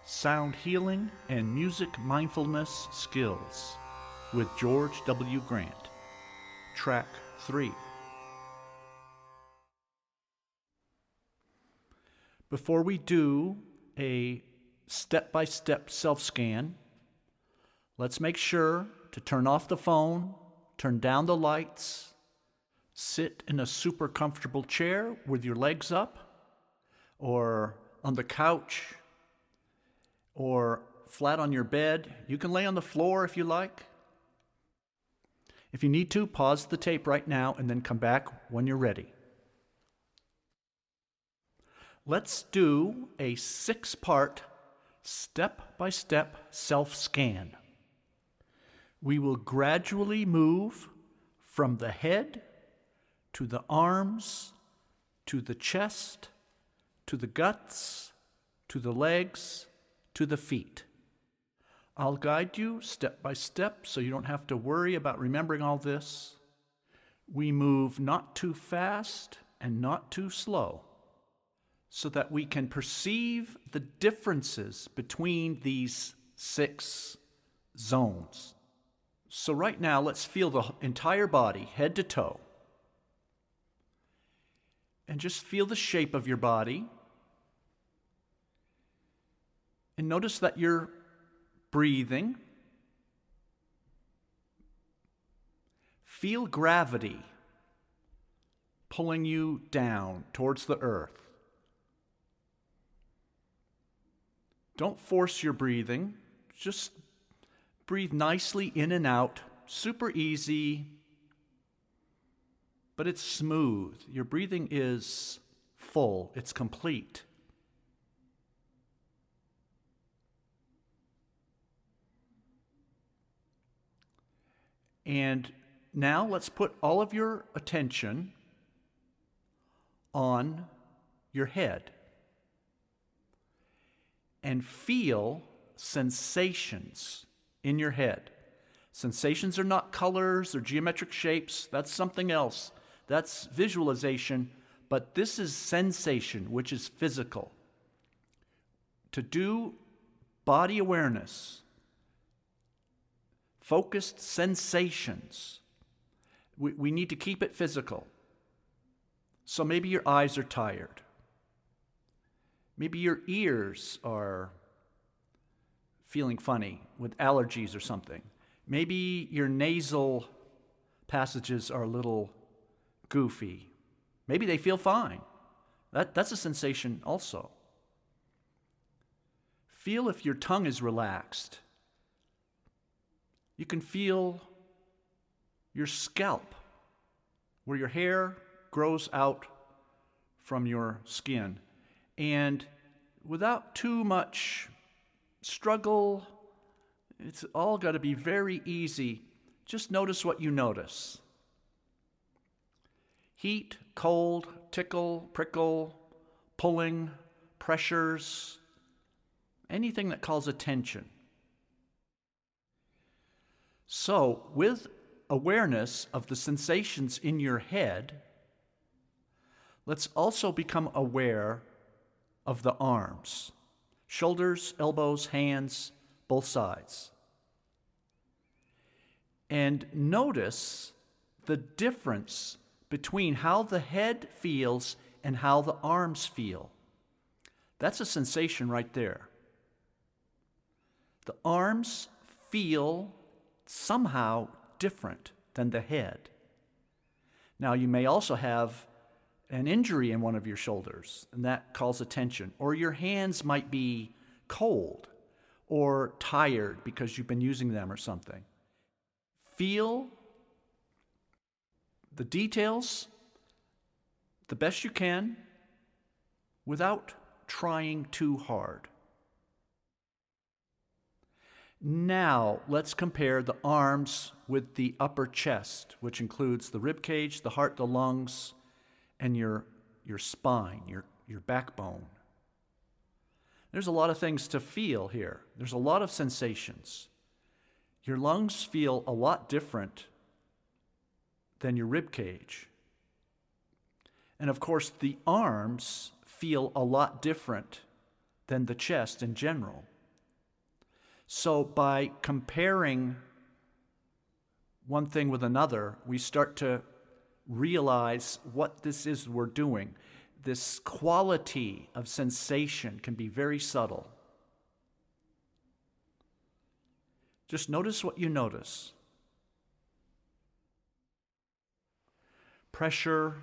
Sound Healing and Music Mindfulness Skills with George W. Grant. Track 3. Before we do a step-by-step self-scan, let's make sure to turn off the phone, turn down the lights, sit in a super comfortable chair with your legs up, or on the couch, or flat on your bed. You can lay on the floor if you like. If you need to, pause the tape right now and then come back when you're ready. Let's do a 6-part step-by-step self-scan. We will gradually move from the head to the arms, to the chest, to the guts, to the legs, to the feet. I'll guide you step by step so you don't have to worry about remembering all this. We move not too fast and not too slow so that we can perceive the differences between these 6 zones. So right now, let's feel the entire body, head to toe. And just feel the shape of your body. And notice that you're breathing. Feel gravity pulling you down towards the earth. Don't force your breathing. Just breathe nicely in and out. Super easy, but it's smooth. Your breathing is full. It's complete. And now let's put all of your attention on your head and feel sensations in your head. Sensations are not colors or geometric shapes. That's something else. That's visualization. But this is sensation, which is physical. To do body awareness, focused sensations, we need to keep it physical. So maybe your eyes are tired. Maybe your ears are feeling funny with allergies or something. Maybe your nasal passages are a little goofy. Maybe they feel fine. That's a sensation also. Feel if your tongue is relaxed. You can feel your scalp, where your hair grows out from your skin. And without too much struggle, it's all got to be very easy. Just notice what you notice. Heat, cold, tickle, prickle, pulling, pressures, anything that calls attention. So, with awareness of the sensations in your head, let's also become aware of the arms, shoulders, elbows, hands, both sides. And notice the difference between how the head feels and how the arms feel. That's a sensation right there. The arms feel somehow different than the head. Now, you may also have an injury in one of your shoulders, and that calls attention. Or your hands might be cold or tired because you've been using them or something. Feel the details the best you can without trying too hard. Now, let's compare the arms with the upper chest, which includes the rib cage, the heart, the lungs, and your spine, your backbone. There's a lot of things to feel here. There's a lot of sensations. Your lungs feel a lot different than your rib cage. And of course, the arms feel a lot different than the chest in general. So by comparing one thing with another, we start to realize what this is we're doing. This quality of sensation can be very subtle. Just notice what you notice. Pressure,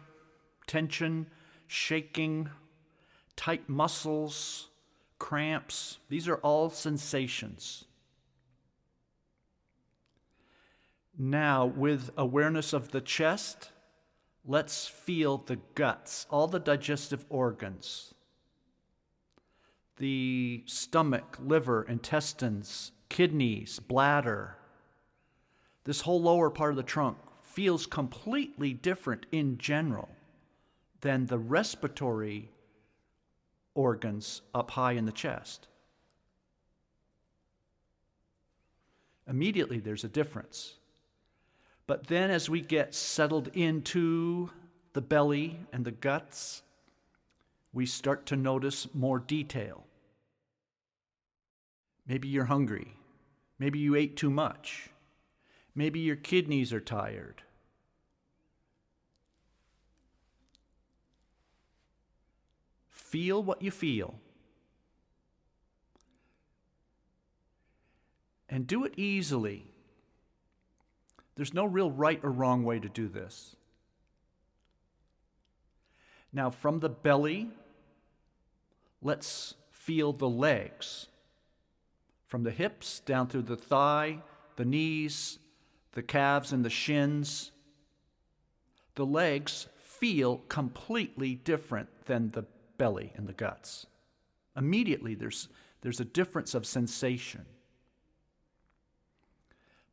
tension, shaking, tight muscles, cramps. These are all sensations. Now, with awareness of the chest, let's feel the guts, all the digestive organs, the stomach, liver, intestines, kidneys, bladder. This whole lower part of the trunk feels completely different in general than the respiratory organs up high in the chest. Immediately there's a difference. But then as we get settled into the belly and the guts, we start to notice more detail. Maybe you're hungry. Maybe you ate too much. Maybe your kidneys are tired. Feel what you feel. And do it easily. There's no real right or wrong way to do this. Now, from the belly, let's feel the legs. From the hips down through the thigh, the knees, the calves and the shins. The legs feel completely different than the belly and the guts. Immediately there's a difference of sensation.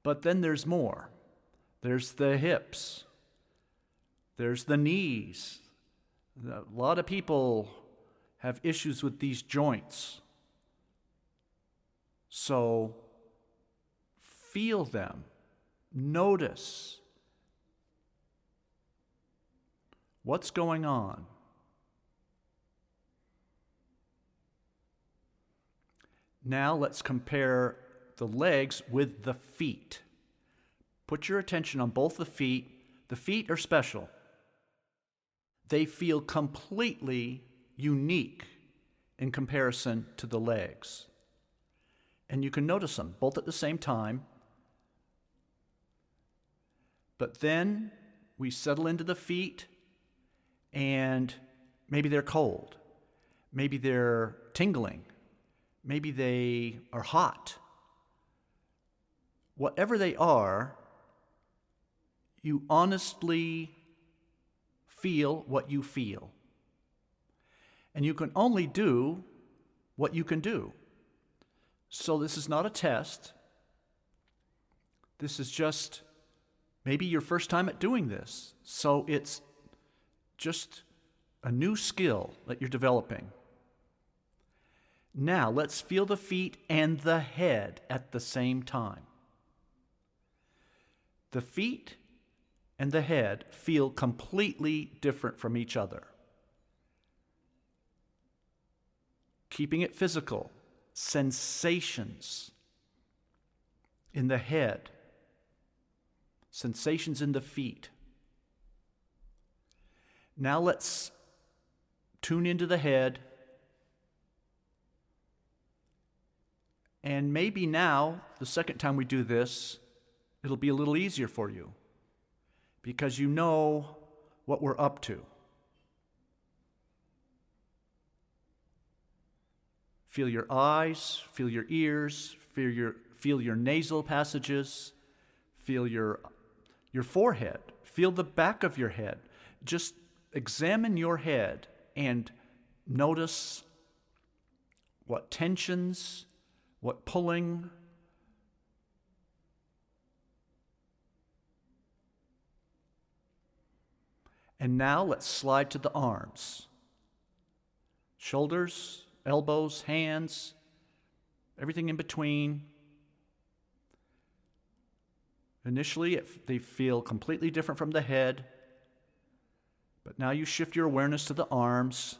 But then there's more. There's the hips. There's the knees. A lot of people have issues with these joints. So feel them. Notice what's going on. Now let's compare the legs with the feet. Put your attention on both the feet. The feet are special. They feel completely unique in comparison to the legs. And you can notice them both at the same time. But then we settle into the feet, and maybe they're cold. Maybe they're tingling. Maybe they are hot. Whatever they are, you honestly feel what you feel. And you can only do what you can do. So this is not a test. This is just maybe your first time at doing this. So it's just a new skill that you're developing. Now let's feel the feet and the head at the same time. The feet and the head feel completely different from each other. Keeping it physical, sensations in the head, sensations in the feet. Now let's tune into the head. And maybe now, the second time we do this, it'll be a little easier for you because you know what we're up to. Feel your eyes, feel your ears, feel your nasal passages, feel your forehead, feel the back of your head. Just examine your head and notice what tensions, what pulling. And now let's slide to the arms. Shoulders, elbows, hands, everything in between. Initially, they feel completely different from the head, but now you shift your awareness to the arms.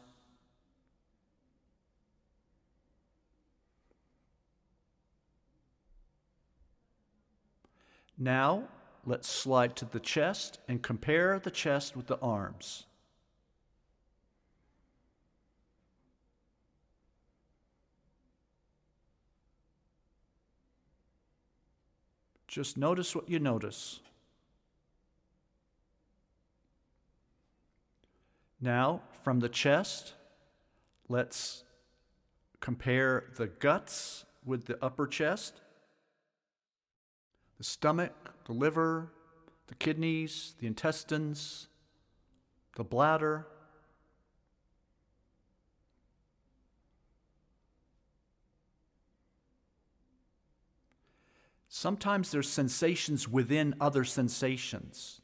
Now, let's slide to the chest and compare the chest with the arms. Just notice what you notice. Now, from the chest, let's compare the guts with the upper chest, the stomach, the liver, the kidneys, the intestines, the bladder. Sometimes there's sensations within other sensations,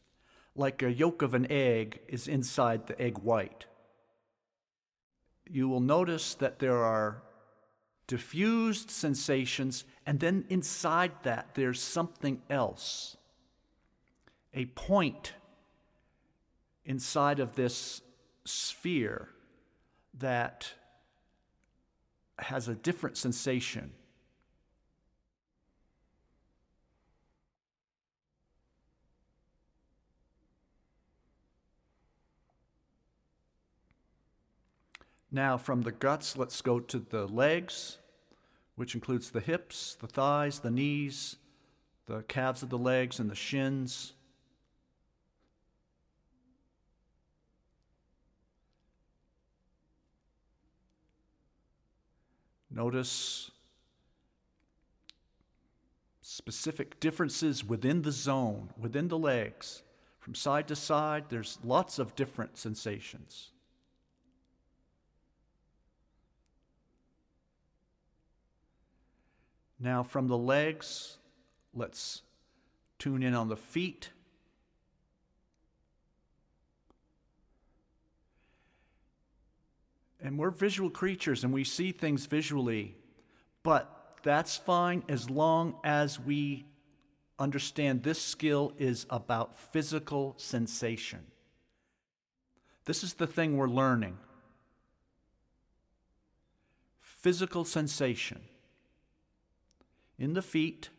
like a yolk of an egg is inside the egg white. You will notice that there are diffused sensations, and then inside that there's something else, a point inside of this sphere that has a different sensation. Now, from the guts, let's go to the legs, which includes the hips, the thighs, the knees, the calves of the legs, and the shins. Notice specific differences within the zone, within the legs. From side to side, there's lots of different sensations. Now, from the legs, let's tune in on the feet. And we're visual creatures and we see things visually, but that's fine as long as we understand this skill is about physical sensation. This is the thing we're learning. Physical sensation. In the feet,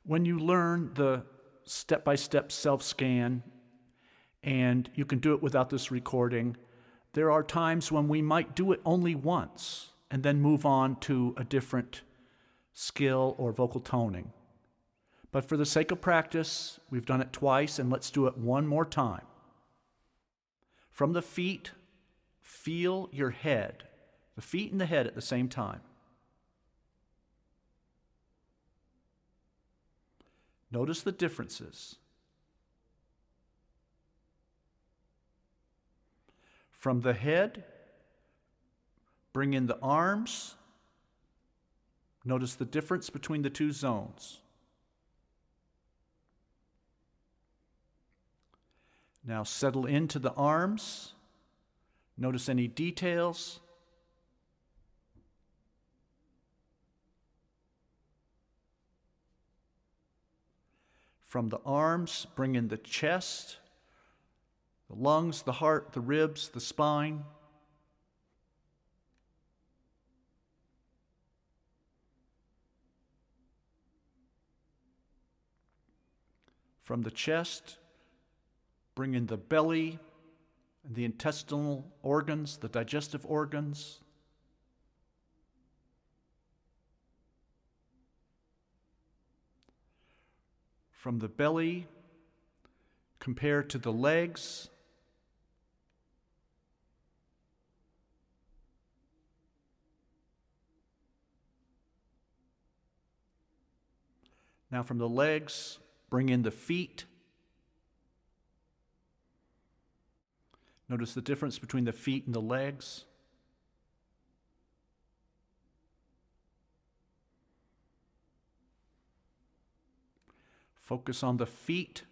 when you learn the step-by-step self-scan, and you can do it without this recording, there are times when we might do it only once and then move on to a different skill or vocal toning. But for the sake of practice, we've done it twice, and let's do it one more time. From the feet, feel your head, the feet and the head at the same time. Notice the differences. From the head, bring in the arms. Notice the difference between the two zones. Now settle into the arms. Notice any details. From the arms, bring in the chest, the lungs, the heart, the ribs, the spine. From the chest, bring in the belly and the intestinal organs, the digestive organs. From the belly, compare to the legs. Now from the legs, bring in the feet. Notice the difference between the feet and the legs. Focus on the feet.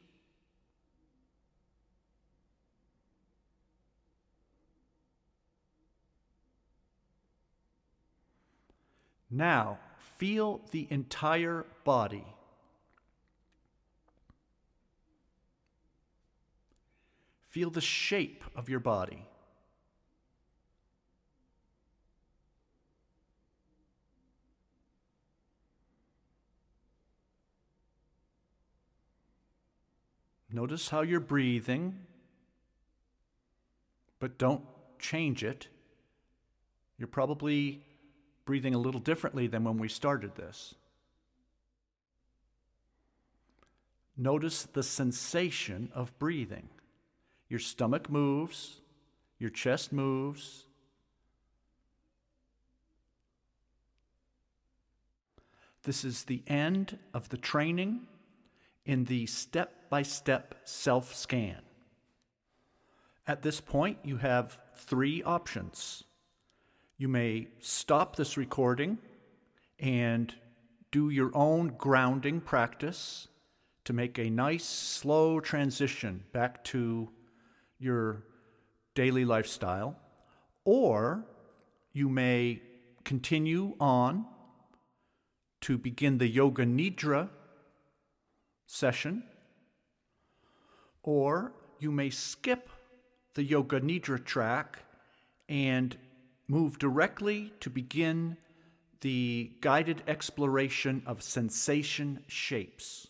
Now, feel the entire body. Feel the shape of your body. Notice how you're breathing, but don't change it. You're probably breathing a little differently than when we started this. Notice the sensation of breathing. Your stomach moves, your chest moves. This is the end of the training in the step-by-step self-scan. At this point, you have 3 options. You may stop this recording and do your own grounding practice to make a nice, slow transition back to your daily lifestyle, or you may continue on to begin the Yoga Nidra session, or you may skip the Yoga Nidra track and move directly to begin the guided exploration of sensation shapes.